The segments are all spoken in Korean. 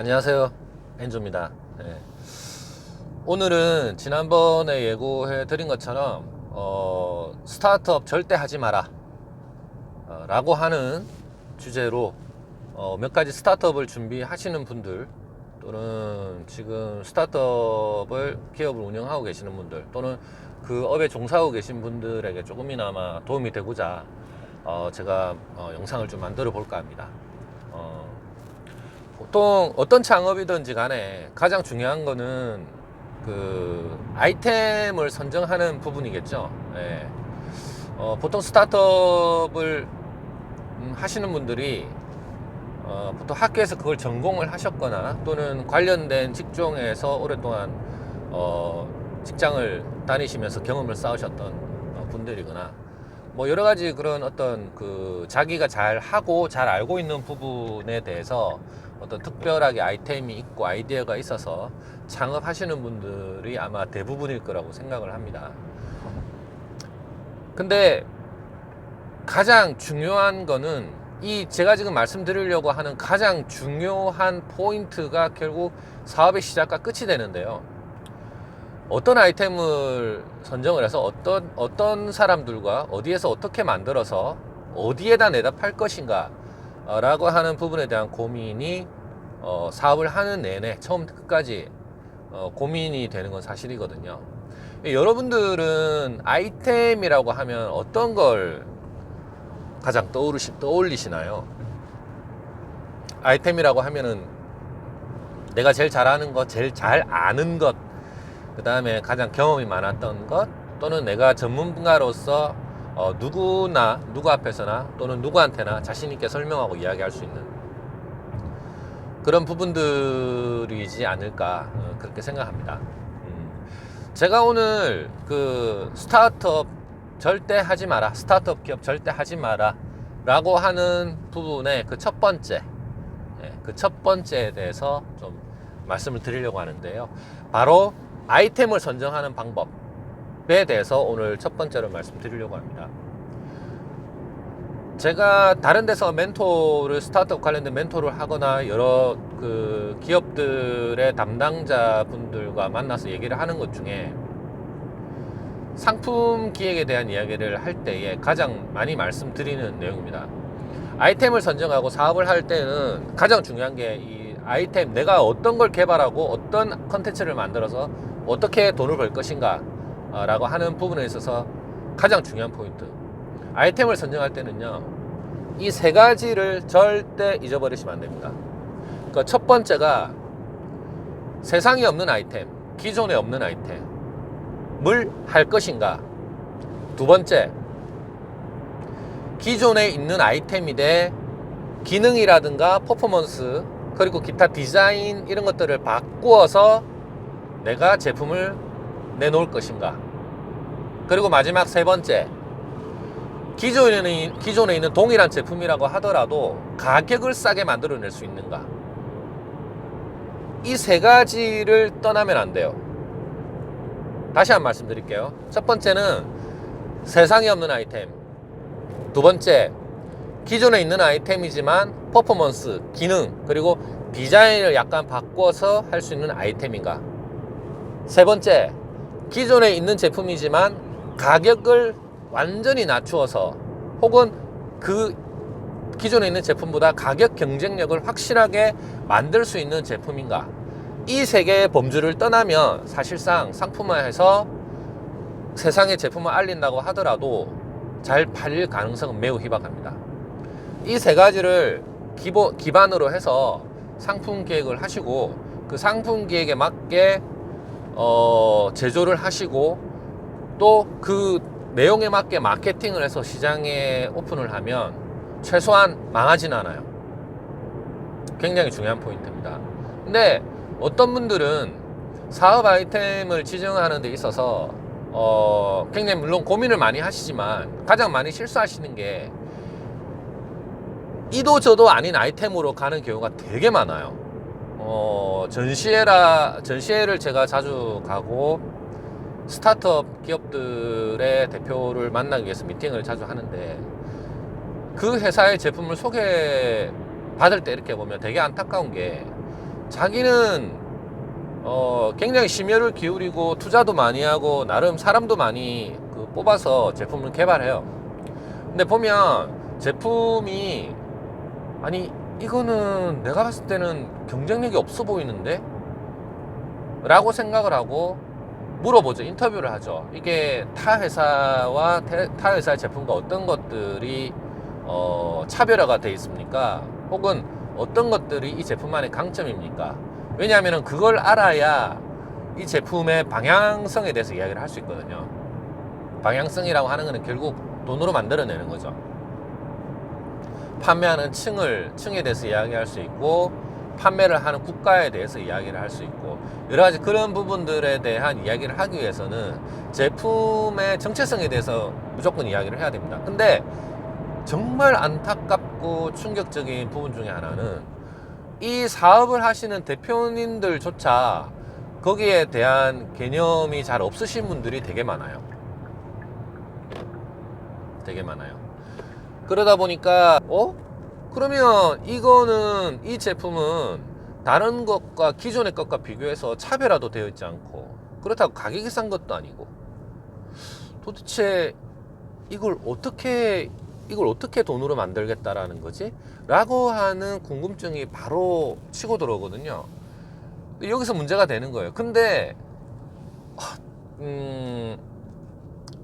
안녕하세요, 엔조입니다. 네. 오늘은 지난번에 예고해 드린 것처럼 스타트업 절대 하지 마라 라고 하는 주제로 몇 가지 스타트업을 준비하시는 분들, 또는 지금 스타트업을 기업을 운영하고 계시는 분들, 또는 그 업에 종사하고 계신 분들에게 조금이나마 도움이 되고자 제가 영상을 좀 만들어 볼까 합니다. 보통 어떤 창업이든지 간에 가장 중요한 거는 그 아이템을 선정하는 부분이겠죠. 예. 보통 스타트업을 하시는 분들이 보통 학교에서 그걸 전공을 하셨거나, 또는 관련된 직종에서 오랫동안 직장을 다니시면서 경험을 쌓으셨던 분들이거나, 뭐 여러 가지 그런 어떤 그 자기가 잘 하고 잘 알고 있는 부분에 대해서 어떤 특별하게 아이템이 있고 아이디어가 있어서 창업하시는 분들이 아마 대부분일 거라고 생각을 합니다. 근데 가장 중요한 거는, 이 제가 지금 말씀드리려고 하는 가장 중요한 포인트가 결국 사업의 시작과 끝이 되는데요. 어떤 아이템을 선정을 해서 어떤 사람들과 어디에서 어떻게 만들어서 어디에다 내다 팔 것인가 라고 하는 부분에 대한 고민이 사업을 하는 내내 처음부터 끝까지 고민이 되는 건 사실이거든요. 여러분들은 아이템이라고 하면 어떤 걸 가장 떠올리시나요? 아이템이라고 하면은 내가 제일 잘하는 것, 제일 잘 아는 것, 그 다음에 가장 경험이 많았던 것, 또는 내가 전문가로서 누구 앞에서나 또는 누구한테나 자신 있게 설명하고 이야기할 수 있는 그런 부분들이지 않을까, 그렇게 생각합니다. 제가 오늘 그 스타트업 절대 하지 마라, 스타트업 기업 절대 하지 마라 라고 하는 부분의 그 첫 번째에 대해서 좀 말씀을 드리려고 하는데요. 바로 아이템을 선정하는 방법에 대해서 오늘 첫 번째로 말씀드리려고 합니다. 제가 다른 데서 스타트업 관련된 멘토를 하거나 여러 그 기업들의 담당자분들과 만나서 얘기를 하는 것 중에 상품 기획에 대한 이야기를 할 때에 가장 많이 말씀드리는 내용입니다. 아이템을 선정하고 사업을 할 때는 가장 중요한 게 이 아이템, 내가 어떤 걸 개발하고 어떤 컨텐츠를 만들어서 어떻게 돈을 벌 것인가 라고 하는 부분에 있어서 가장 중요한 포인트, 아이템을 선정할 때는요, 이 세 가지를 절대 잊어버리시면 안 됩니다. 그러니까 첫 번째가 세상에 없는 아이템, 기존에 없는 아이템을 할 것인가. 두 번째, 기존에 있는 아이템인데 기능이라든가 퍼포먼스, 그리고 기타 디자인 이런 것들을 바꾸어서 내가 제품을 내놓을 것인가. 그리고 마지막 세 번째, 기존에 있는 동일한 제품이라고 하더라도 가격을 싸게 만들어낼 수 있는가. 이 세 가지를 떠나면 안 돼요. 다시 한번 말씀드릴게요. 첫 번째는 세상에 없는 아이템. 두 번째, 기존에 있는 아이템이지만 퍼포먼스, 기능, 그리고 디자인을 약간 바꿔서 할 수 있는 아이템인가. 세 번째, 기존에 있는 제품이지만 가격을 완전히 낮추어서, 혹은 그 기존에 있는 제품보다 가격 경쟁력을 확실하게 만들 수 있는 제품인가. 이 세 개의 범주를 떠나면 사실상 상품화해서 세상에 제품을 알린다고 하더라도 잘 팔릴 가능성은 매우 희박합니다. 이 세 가지를 기반으로 해서 상품 기획을 하시고, 그 상품 기획에 맞게 제조를 하시고, 또 그 내용에 맞게 마케팅을 해서 시장에 오픈을 하면 최소한 망하지는 않아요. 굉장히 중요한 포인트입니다. 근데 어떤 분들은 사업 아이템을 지정하는 데 있어서 굉장히 물론 고민을 많이 하시지만 가장 많이 실수하시는 게 이도 저도 아닌 아이템으로 가는 경우가 되게 많아요. 전시회를 제가 자주 가고 스타트업 기업들의 대표를 만나기 위해서 미팅을 자주 하는데, 그 회사의 제품을 소개받을 때 이렇게 보면 되게 안타까운 게, 자기는 굉장히 심혈을 기울이고 투자도 많이 하고 나름 사람도 많이 뽑아서 제품을 개발해요. 근데 보면 제품이 아니 이거는 내가 봤을 때는 경쟁력이 없어 보이는데? 라고 생각을 하고 물어보죠. 인터뷰를 하죠. 이게 타 회사와 타 회사의 제품과 어떤 것들이 차별화가 돼 있습니까? 혹은 어떤 것들이 이 제품만의 강점입니까? 왜냐하면 그걸 알아야 이 제품의 방향성에 대해서 이야기를 할 수 있거든요. 방향성이라고 하는 것은 결국 돈으로 만들어내는 거죠. 판매하는 층에 대해서 이야기할 수 있고, 판매를 하는 국가에 대해서 이야기를 할 수 있고, 여러 가지 그런 부분들에 대한 이야기를 하기 위해서는 제품의 정체성에 대해서 무조건 이야기를 해야 됩니다. 근데 정말 안타깝고 충격적인 부분 중에 하나는 이 사업을 하시는 대표님들조차 거기에 대한 개념이 잘 없으신 분들이 되게 많아요. 되게 많아요. 그러다 보니까 그러면 이 제품은 다른 것과 기존의 것과 비교해서 차별화도 되어 있지 않고 그렇다고 가격이 싼 것도 아니고 도대체 이걸 어떻게 돈으로 만들겠다라는 거지? 라고 하는 궁금증이 바로 치고 들어오거든요. 여기서 문제가 되는 거예요. 근데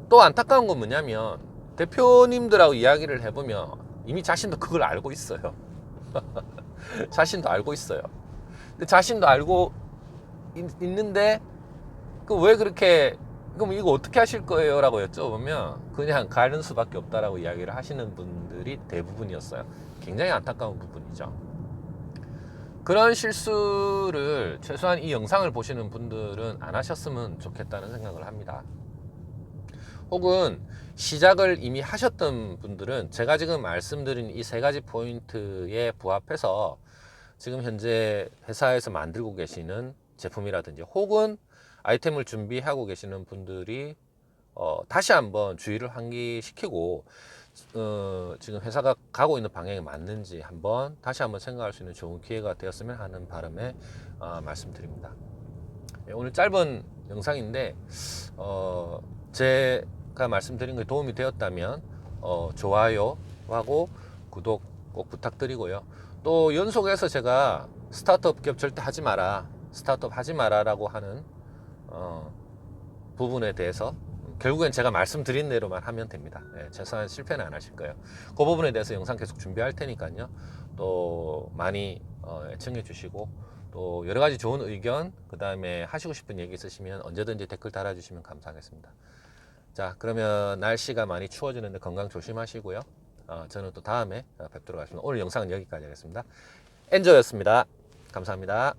또 안타까운 건 뭐냐면 대표님들하고 이야기를 해보면 이미 자신도 그걸 알고 있어요. 자신도 알고 있어요. 근데 자신도 알고 있는데 왜 그렇게 그럼 이거 어떻게 하실 거예요? 라고 여쭤보면 그냥 가는 수밖에 없다라고 이야기를 하시는 분들이 대부분이었어요. 굉장히 안타까운 부분이죠. 그런 실수를 최소한 이 영상을 보시는 분들은 안 하셨으면 좋겠다는 생각을 합니다. 혹은 시작을 이미 하셨던 분들은 제가 지금 말씀드린 이 세 가지 포인트에 부합해서 지금 현재 회사에서 만들고 계시는 제품이라든지 혹은 아이템을 준비하고 계시는 분들이 다시 한번 주의를 환기시키고 지금 회사가 가고 있는 방향이 맞는지 다시 한번 생각할 수 있는 좋은 기회가 되었으면 하는 바람에 말씀드립니다. 오늘 짧은 영상인데 제가 말씀드린 것에 도움이 되었다면 좋아요하고 구독 꼭 부탁드리고요. 또 연속해서 제가 스타트업 기업 절대 하지 마라, 스타트업 하지 마라라고 하는 부분에 대해서 결국엔 제가 말씀드린 대로만 하면 됩니다. 최소한 실패는 안 하실 거예요. 그 부분에 대해서 영상 계속 준비할 테니까요. 또 많이 애청해 주시고 또 여러 가지 좋은 의견, 그 다음에 하시고 싶은 얘기 있으시면 언제든지 댓글 달아주시면 감사하겠습니다. 자, 그러면 날씨가 많이 추워지는데 건강 조심하시고요. 저는 또 다음에 뵙도록 하겠습니다. 오늘 영상은 여기까지 하겠습니다. 엔조였습니다. 감사합니다.